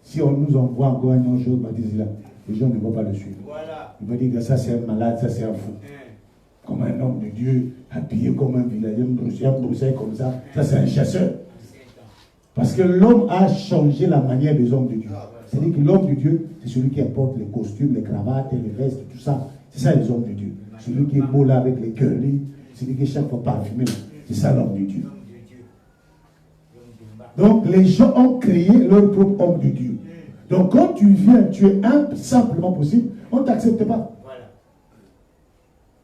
Si on nous envoie encore un Jean-Baptiste là, les gens ne vont pas le suivre. Voilà. Il va dire que ça c'est un malade, ça c'est un fou. Comme un homme de Dieu, habillé comme un villageois, un broussaille comme ça c'est un chasseur. Parce que l'homme a changé la manière des hommes de Dieu. C'est-à-dire que l'homme de Dieu, c'est celui qui apporte les costumes, les cravates, les vestes, tout ça. C'est ça les hommes de Dieu. Celui qui est beau là avec les curly, celui qui est chaque fois parfumé. C'est ça l'homme de Dieu. Donc les gens ont créé leur propre homme de Dieu. Donc quand tu viens, tu es simplement possible, on ne t'accepte pas.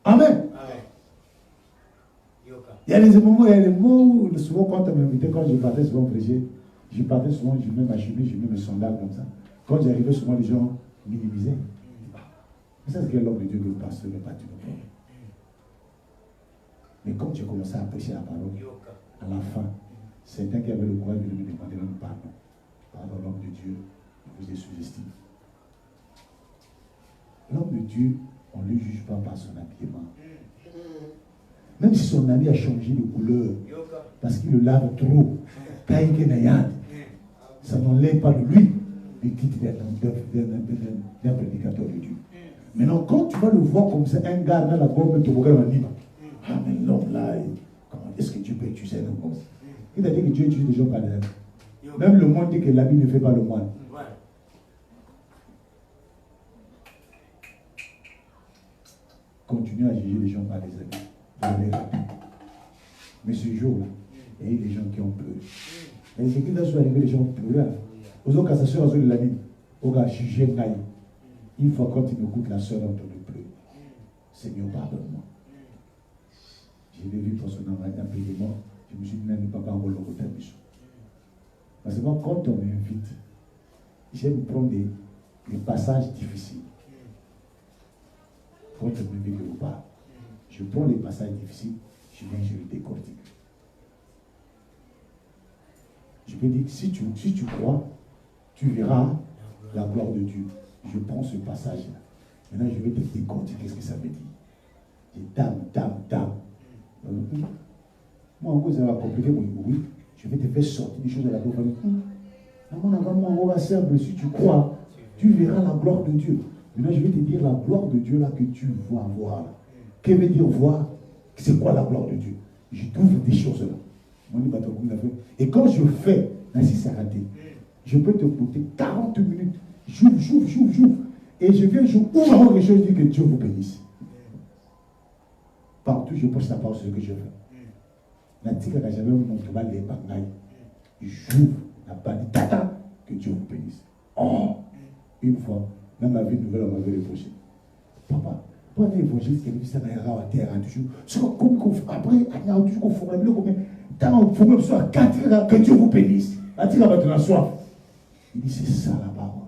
Amen. Il y a des moments, il y a des mots, souvent quand on m'invitait, quand je partais souvent prêcher, je partais souvent, je mets ma chemise, je mets mes sandales comme ça. Quand j'arrivais, souvent les gens minimisaient. Mais ça, c'est que l'homme de Dieu que le pasteur n'est pas du tout. Mais quand j'ai commencé à prêcher la parole, à la fin, certains qui avaient le courage de me demander pardon. Pardon, l'homme de Dieu, je vous ai sous-estimé. L'homme de Dieu, on ne le juge pas par son habillement. Même si son habit a changé de couleur, parce qu'il le lave trop, ça n'enlève pas de lui le titre d'un prédicateur de Dieu. Maintenant, quand tu vas le voir comme ça, un gars dans la gomme, tu regardes en libre. Ah, mais l'homme là, comment est-ce que Dieu peut utiliser un homme comme ça? Il a dit que Dieu utilise des gens par les habits. Même le monde dit que l'habit ne fait pas le moine. Continue à juger les gens par les habits. Mais ce jour-là, il y a eu des gens qui ont pleuré. Et c'est qu'ils sont arrivés, les gens ont pleuré. Aux autres, sa soeur a joué de l'habit. Au gars, jugé Naï. Une fois, quand il me goûte, la soeur a entendu pleurer. Seigneur, pardonne-moi. Je l'ai vu pour son âme un peu de mort. Je me suis dit, non, papa, on va le retenir. Parce que moi, quand on m'invite, j'aime prendre des passages difficiles. Quand on m'invite ou pas, je prends les passages difficiles, je viens, je les décortique. Je peux dire, si tu crois, tu verras la gloire de Dieu. Je prends ce passage-là. Maintenant, je vais te décortiquer ce que ça veut dire. Et dame. Moi, en gros, ça va compliquer mon oui. Je vais te faire sortir des choses à la gloire. Si tu crois, tu verras la gloire de Dieu. Maintenant, je vais te dire la gloire de Dieu là que tu vas voir. Que veut dire voir? C'est quoi la gloire de Dieu? Je trouve des choses là. Et quand je fais la 640, je peux te compter 40 minutes. J'ouvre. Et je viens, j'ouvre quelque chose, je dis que Dieu vous bénisse. Partout, je pose la parole sur ce que je fais. La tika que j'avais mon total les bagailles. J'ouvre la parole, tata, que Dieu vous bénisse. Oh, une fois, dans ma vie nouvelle, on m'avait reproché. Papa, pourquoi tu es évangéliste qui a dit ça dans la terre toujours? Après, il y a toujours qu'on forme le combien. Tant on forme soit que Dieu vous bénisse. La tika va te la soif. Il dit, c'est ça la parole.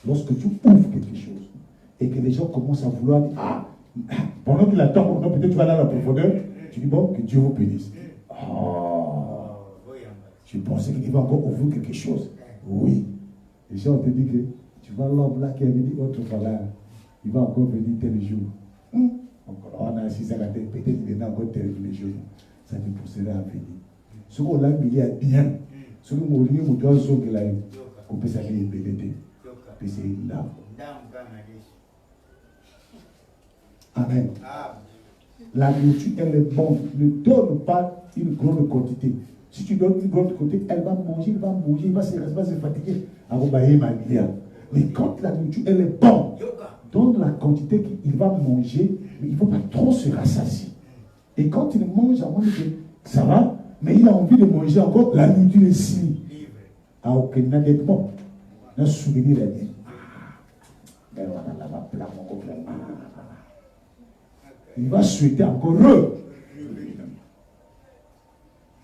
Lorsque tu ouvres quelque chose et que les gens commencent à vouloir dire, pendant qu'il attend, peut-être tu vas dans la profondeur, tu dis, bon, que Dieu vous bénisse. Je pensais qu'il va encore ouvrir quelque chose. Oui. Les gens te disent que tu vois l'homme là qui a venu autrefois là, il va encore venir tel jour. Encore, on a assis à la tête, peut-être qu'il est encore tel jour. Ça te poussera à venir. Ce qu'on l'a mis à bien, Celui qui m'a dit, il doit se faire là. On peut s'appeler BDT. Puis c'est là. Amen. La nourriture, elle est bonne. Ne donne pas une grande quantité. Si tu donnes une grande quantité, elle va manger, il va se fatiguer. Mais quand la nourriture, elle est bonne, donne la quantité qu'il va manger, mais il ne faut pas trop se rassasier. Et quand il mange, à moins que ça va, mais il a envie de manger encore, la nourriture est si. Ah, ok, n'a d'être bon. Un souvenir est bien. Mais voilà, là-bas, plat, mon copain. Il va souhaiter encore eux.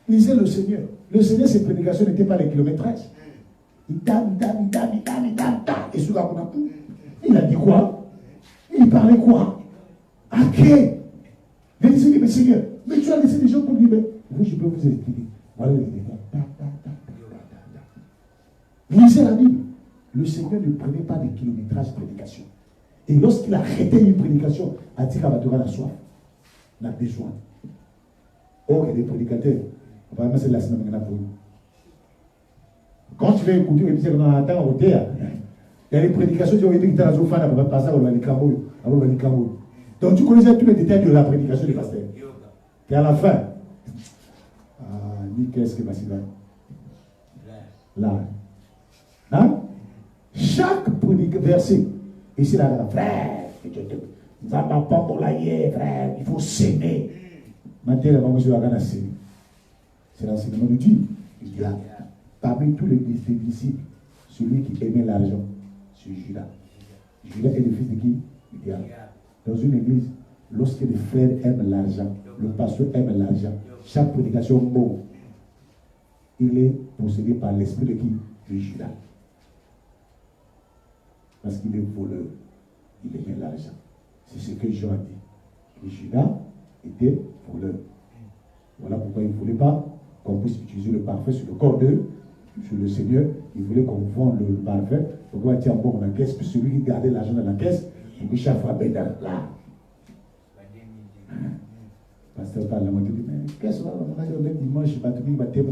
Lisez le Seigneur. Le Seigneur, ses prédications n'étaient pas les kilométrages. Il dame. Et sur la il a dit quoi? Il parlait quoi? Ok. Mais Seigneur, mais tu as laissé des gens pour dire, mais oui, je peux vous expliquer. Voilà les détails. Lisez la Bible. Le Seigneur ne prenait pas des kilométrages de prédication. Et lorsqu'il arrêtait une prédication, a dit qu'Abatora la soif, n'a besoin. Or, il y a des prédicateurs. Apparemment, c'est la semaine pour nous. Quand tu veux écouter, il y a des prédications qui ont été dans la zone fan, après passer à l'Alicamo. Donc, tu connaissais tous les détails de la prédication du pasteur. Et à la fin, qu'est-ce que c'est là? Hein? Chaque verset, ici, là, frère, frère, il faut s'aimer. Maintenant, c'est l'enseignement de Dieu. Il y a parmi tous les disciples, celui qui aimait l'argent, c'est Judas. Judas est le fils de qui? Dans une église, lorsque les frères aiment l'argent, le pasteur aime l'argent, chaque prédication mot, il est possédé par l'esprit de qui? De Judas. Parce qu'il est voleur. Il aimait l'argent. C'est ce que Jean a dit. Et Judas était voleur. Voilà pourquoi il ne voulait pas qu'on puisse utiliser le parfum sur le corps d'eux, sur le Seigneur. Il voulait qu'on vende le parfum. Pourquoi il tient bon dans la caisse? Puis celui qui gardait l'argent dans la caisse, pour que chaque fois ben là. Pasteur parle, il dit, mais qu'est-ce que on a dit dimanche, il va te dire, il va te dire,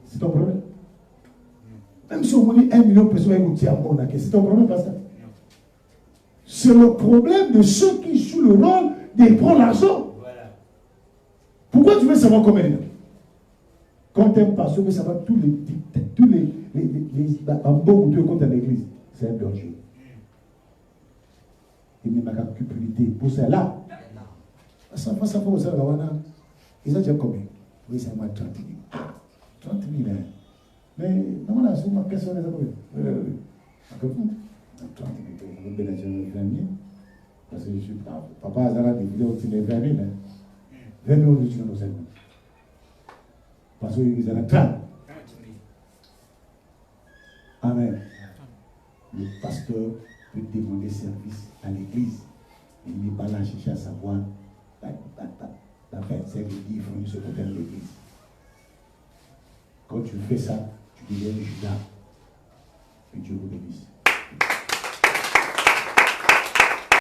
c'est ton problème. Même si on dit 1 million de personnes, c'est ton problème, pasteur. C'est le problème de ceux qui jouent le rôle de prendre l'argent. Pourquoi tu veux savoir combien? Quand un pasteur veut savoir tous les bambous de compte à l'église, c'est un danger. Il n'y a pas de cupidité. Pour cela, ça fait aussi la Gawana. Ils ont déjà combien? Oui, c'est moi 30 000. 30 000, hein. Mais, non, là, c'est ma question. 30 000, vous avez déjà 20 000. Parce que je suis papa Azara divisé aussi les 20 000. 20 000 de nos ennemis. Parce qu'ils ont 30 000. Amen. Le pasteur peut demander service à l'église. Il n'est pas là à chercher à savoir la 25 livres du secrétaire de l'église. Quand tu fais ça, tu deviens Judas. Que Dieu vous bénisse.